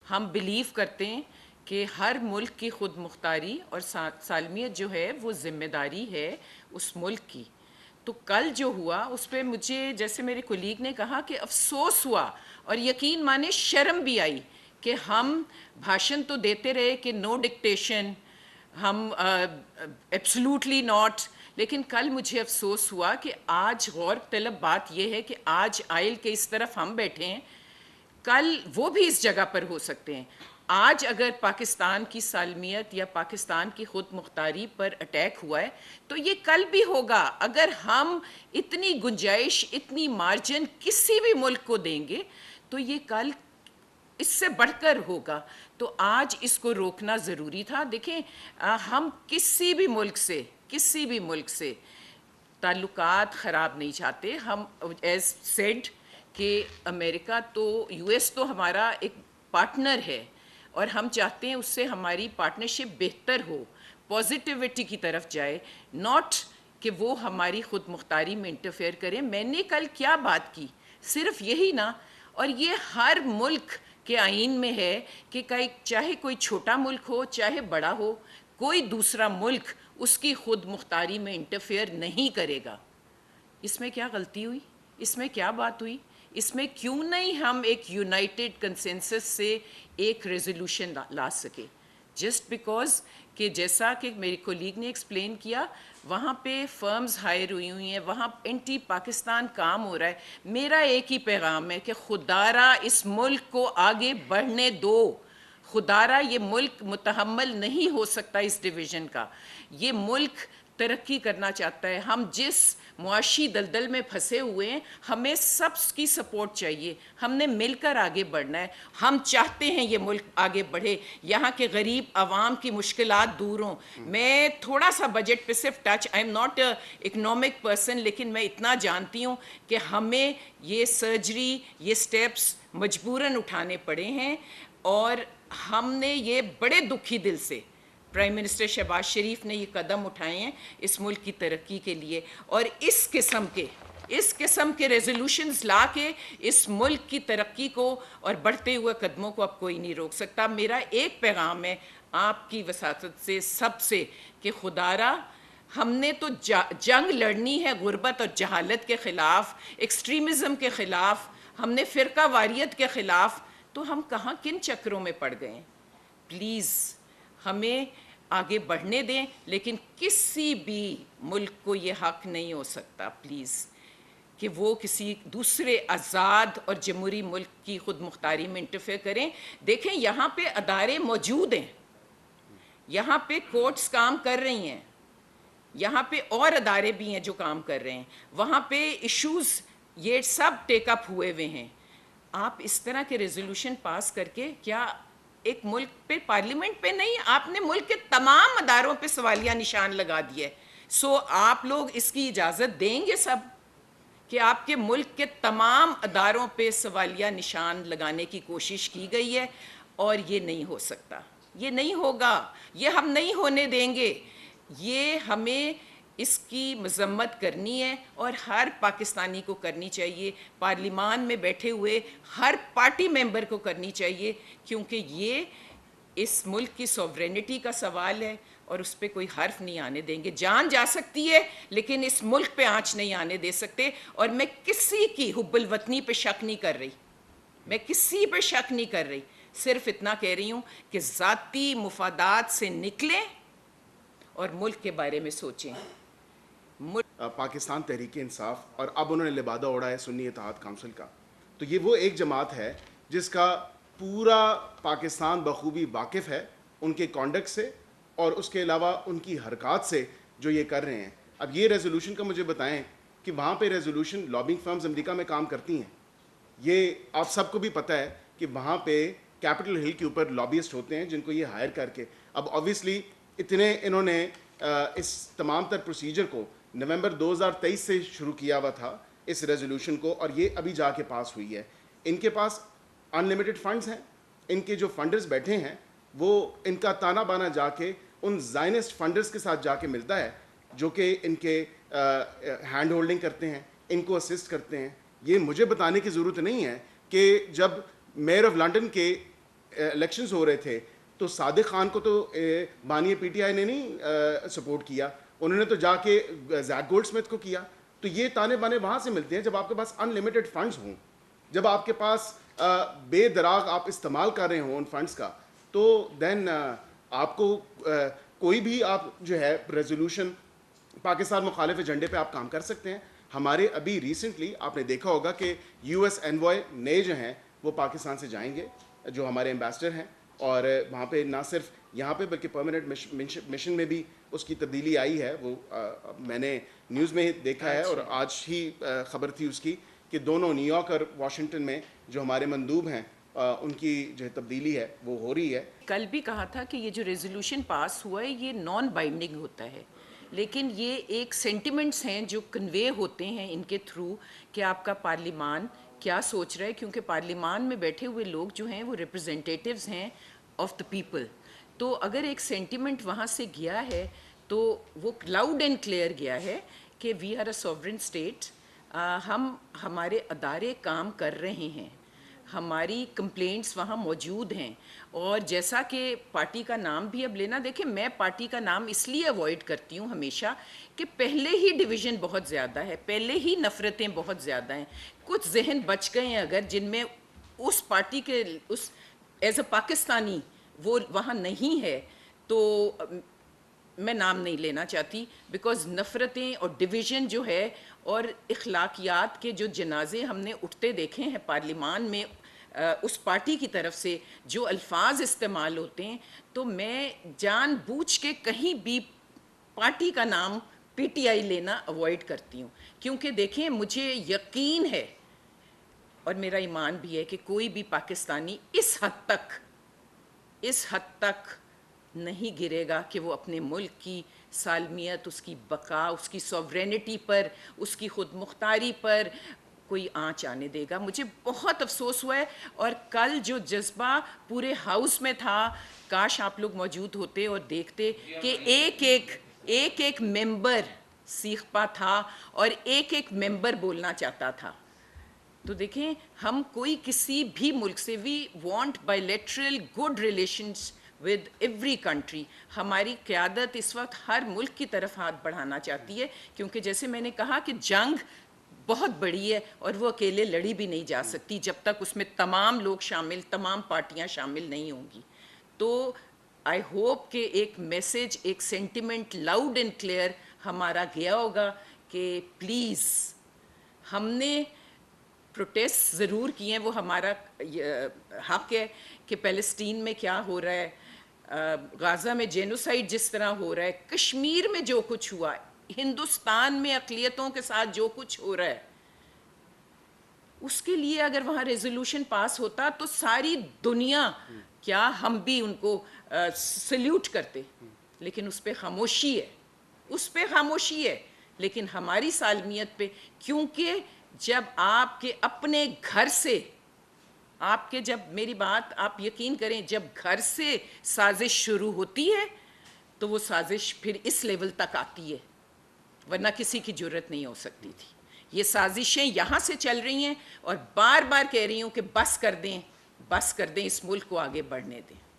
हम बिलीव करते हैं कि हर मुल्क की खुद मुख्तारी और सालमियत जो है वो ज़िम्मेदारी है उस मुल्क की। तो कल जो हुआ उस पर मुझे, जैसे मेरे कोलीग ने कहा, कि अफसोस हुआ और यकीन माने शर्म भी आई कि हम भाषण तो देते रहे कि नो डिक्टेशन, हम एब्सोल्युटली नॉट, लेकिन कल मुझे अफसोस हुआ कि आज गौर तलब बात यह है कि आज आयल के इस तरफ हम बैठे हैं, कल वो भी इस जगह पर हो सकते हैं। आज अगर पाकिस्तान की सालमियत या पाकिस्तान की खुद मुख्तारी पर अटैक हुआ है तो ये कल भी होगा। अगर हम इतनी गुंजाइश, इतनी मार्जिन किसी भी मुल्क को देंगे तो ये कल इससे बढ़कर होगा। तो आज इसको रोकना ज़रूरी था। देखें, हम किसी भी मुल्क से ताल्लुकात ख़राब नहीं चाहते। हम एज सेड कि अमेरिका तो, यूएस तो हमारा एक पार्टनर है और हम चाहते हैं उससे हमारी पार्टनरशिप बेहतर हो, पॉजिटिविटी की तरफ जाए, नॉट कि वो हमारी खुद मुख्तारी में इंटरफेयर करें। मैंने कल क्या बात की, सिर्फ यही ना, और ये हर मुल्क के आइन में है कि चाहे कोई छोटा मुल्क हो चाहे बड़ा हो, कोई दूसरा मुल्क उसकी खुद मुख्तारी में इंटरफेयर नहीं करेगा। इसमें क्या गलती हुई? इसमें क्या बात हुई? इसमें क्यों नहीं हम एक यूनाइटेड कंसेंसस से एक रेजोल्यूशन ला सके? जस्ट बिकॉज कि जैसा कि मेरे कोलीग ने एक्सप्लेन किया, वहाँ पे फर्म्स हायर हुई हैं, वहाँ एंटी पाकिस्तान काम हो रहा है। मेरा एक ही पैगाम है कि खुदारा इस मुल्क को आगे बढ़ने दो। खुदारा ये मुल्क मुतहम्मल नहीं हो सकता इस डिवीज़न का। ये मुल्क तरक्की करना चाहता है। हम जिस मुआशी दलदल में फंसे हुए हैं, हमें सबकी सपोर्ट चाहिए। हमने मिलकर आगे बढ़ना है। हम चाहते हैं ये मुल्क आगे बढ़े, यहाँ के गरीब आवाम की मुश्किलात दूर हों। मैं थोड़ा सा बजट पे सिर्फ touch, I am not economic person, लेकिन मैं इतना जानती हूँ कि हमें ये सर्जरी, ये स्टेप्स मजबूरन उठाने पड़े हैं और हमने ये बड़े दुखी दिल से, प्राइम मिनिस्टर शहबाज शरीफ ने ये कदम उठाए हैं इस मुल्क की तरक्की के लिए, और इस किस्म के रेजोल्यूशंस ला के इस मुल्क की तरक्की को और बढ़ते हुए कदमों को अब कोई नहीं रोक सकता। मेरा एक पैगाम है आपकी वसातत से सबसे कि खुदारा, हमने तो जंग लड़नी है गुर्बत और जहालत के ख़िलाफ़, एक्सट्रीमिज़म के ख़िलाफ़, हमने फ़िरका वारियत के ख़िलाफ़, तो हम कहाँ किन चक्रों में पड़ गए हैं? प्लीज़ हमें आगे बढ़ने दें, लेकिन किसी भी मुल्क को ये हक नहीं हो सकता प्लीज़ कि वो किसी दूसरे आज़ाद और जमहूरी मुल्क की खुद मुख्तारी में इंटरफेयर करें। देखें, यहाँ पे अदारे मौजूद हैं, यहाँ पे कोर्ट्स काम कर रही हैं, यहाँ पे और अदारे भी हैं जो काम कर रहे हैं, वहाँ पे इश्यूज़ ये सब टेकअप हुए हुए हैं। आप इस तरह के रेजोल्यूशन पास करके क्या एक मुल्क पे, पार्लियामेंट पे नहीं, आपने मुल्क के तमाम अदारों पे सवालिया निशान लगा दिए। सो आप लोग इसकी इजाज़त देंगे सब कि आपके मुल्क के तमाम अदारों पे सवालिया निशान लगाने की कोशिश की गई है, और ये नहीं हो सकता, ये नहीं होगा, ये हम नहीं होने देंगे। ये हमें इसकी मजम्मत करनी है और हर पाकिस्तानी को करनी चाहिए, पार्लिमान में बैठे हुए हर पार्टी मेंबर को करनी चाहिए, क्योंकि ये इस मुल्क की सॉवरेनिटी का सवाल है और उस पर कोई हर्फ नहीं आने देंगे। जान जा सकती है लेकिन इस मुल्क पे आँच नहीं आने दे सकते। और मैं किसी की हुब्बुल वतनी पे शक नहीं कर रही, मैं किसी पे शक नहीं कर रही, सिर्फ इतना कह रही हूँ कि ज़ाती मुफादात से निकलें और मुल्क के बारे में सोचें। पाकिस्तान तहरीक इंसाफ, और अब उन्होंने लिबादा ओढ़ा है सुन्नी इत्तेहाद काउंसिल का, तो ये वो एक जमात है जिसका पूरा पाकिस्तान बखूबी वाकिफ़ है उनके कॉन्डक्ट से और उसके अलावा उनकी हरकत से जो ये कर रहे हैं। अब ये रेजोल्यूशन का मुझे बताएं कि वहाँ पे रेजोल्यूशन लॉबिंग फर्म्स अमेरिका में काम करती हैं, ये आप सबको भी पता है कि वहाँ पे कैपिटल हिल के ऊपर लॉबिस्ट होते हैं जिनको ये हायर करके, अब ऑब्वियसली इतने इन्होंने इस तमाम तर प्रोसीजर को नवंबर 2023 से शुरू किया हुआ था इस रेजोल्यूशन को, और ये अभी जाके पास हुई है। इनके पास अनलिमिटेड फंड्स हैं, इनके जो फंडर्स बैठे हैं वो इनका ताना बाना जाके उन ज़ायनिस्ट फंडर्स के साथ जाके मिलता है जो कि इनके हैंड होल्डिंग करते हैं, इनको असिस्ट करते हैं। ये मुझे बताने की ज़रूरत नहीं है कि जब मेयर ऑफ लंदन के इलेक्शंस हो रहे थे तो सादिक खान को तो बानी पीटीआई ने नहीं सपोर्ट किया, उन्होंने तो जाके जैक गोल्डस्मिथ को किया। तो ये ताने बाने वहाँ से मिलते हैं जब आपके पास अनलिमिटेड फंड्स हों, जब आपके पास बेदराग आप इस्तेमाल कर रहे हों उन फंड्स का, तो देन आपको कोई भी आप जो है रेजोल्यूशन पाकिस्तान मुखालिफ एजेंडे पे आप काम कर सकते हैं। हमारे अभी रिसेंटली आपने देखा होगा कि यूएस एनवॉय नए जो हैं वो पाकिस्तान से जाएंगे, जो हमारे एम्बेसडर हैं, और वहाँ पे ना सिर्फ यहाँ पे बल्कि परमानेंट मिशन में भी उसकी तब्दीली आई है। वो मैंने न्यूज़ में देखा है और आज ही ख़बर थी उसकी कि दोनों न्यूयॉर्क और वाशिंगटन में जो हमारे मंदूब हैं उनकी जो तब्दीली है वो हो रही है। कल भी कहा था कि ये जो रेजोल्यूशन पास हुआ है ये नॉन बाइंडिंग होता है, लेकिन ये एक सेंटिमेंट्स हैं जो कन्वे होते हैं इनके थ्रू कि आपका पार्लिमान क्या सोच रहा है, क्योंकि पार्लिमान में बैठे हुए लोग जो हैं वो रिप्रेजेंटेटिव्स हैं ऑफ द पीपल। तो अगर एक सेंटिमेंट वहाँ से गया है तो वो लाउड एंड क्लियर गया है कि we are a sovereign state, हम हमारे अदारे काम कर रहे हैं, हमारी कंप्लेंट्स वहाँ मौजूद हैं। और जैसा कि पार्टी का नाम भी अब लेना, देखिए मैं पार्टी का नाम इसलिए अवॉइड करती हूँ हमेशा कि पहले ही डिवीज़न बहुत ज़्यादा है, पहले ही नफ़रतें बहुत ज़्यादा हैं। कुछ जहन बच गए हैं अगर जिनमें उस पार्टी के उस एज अ पाकिस्तानी वो वहाँ नहीं है, तो मैं नाम नहीं लेना चाहती, बिकॉज़ नफ़रतें और डिवीज़न जो है और इखलाकियात के जो जनाजे हमने उठते देखे हैं पार्लिमान में उस पार्टी की तरफ से जो अल्फाज इस्तेमाल होते हैं, तो मैं जानबूझ के कहीं भी पार्टी का नाम पीटीआई लेना अवॉइड करती हूँ। क्योंकि देखें मुझे यकीन है और मेरा ईमान भी है कि कोई भी पाकिस्तानी इस हद तक नहीं गिरेगा कि वो अपने मुल्क की सालमियत, उसकी बका, उसकी सॉवरेनिटी पर, उसकी खुद मुख्तारी पर कोई आँच आने देगा। मुझे बहुत अफसोस हुआ है। और कल जो जज्बा पूरे हाउस में था, काश आप लोग मौजूद होते और देखते कि एक एक मेंबर सीखता था और एक एक मेंबर बोलना चाहता था। तो देखें, हम कोई किसी भी मुल्क से, we want bilateral good relations with every country. हमारी क़यादत इस वक्त हर मुल्क की तरफ हाथ बढ़ाना चाहती है, क्योंकि जैसे मैंने कहा कि जंग बहुत बड़ी है और वो अकेले लड़ी भी नहीं जा सकती जब तक उसमें तमाम लोग शामिल, तमाम पार्टियां शामिल नहीं होंगी। तो आई होप कि एक मैसेज, एक सेंटिमेंट लाउड एंड क्लियर हमारा गया होगा कि प्लीज़, हमने प्रोटेस्ट ज़रूर किए हैं, वो हमारा हक़ है कि फ़लस्तीन में क्या हो रहा है, गाज़ा में जेनोसाइड जिस तरह हो रहा है, कश्मीर में जो कुछ हुआ, हिंदुस्तान में अक़लियतों के साथ जो कुछ हो रहा है, उसके लिए अगर वहाँ रेजोल्यूशन पास होता तो सारी दुनिया, क्या हम भी उनको सल्यूट करते, लेकिन उस पर खामोशी है, उस पर खामोशी है। लेकिन हमारी सालमियत पे, क्योंकि जब आपके अपने घर से, आपके, जब मेरी बात आप यकीन करें, जब घर से साजिश शुरू होती है तो वो साजिश फिर इस लेवल तक आती है, वरना किसी की जुर्रत नहीं हो सकती थी। ये साजिशें यहाँ से चल रही हैं और बार बार कह रही हूँ कि बस कर दें, बस कर दें, इस मुल्क को आगे बढ़ने दें।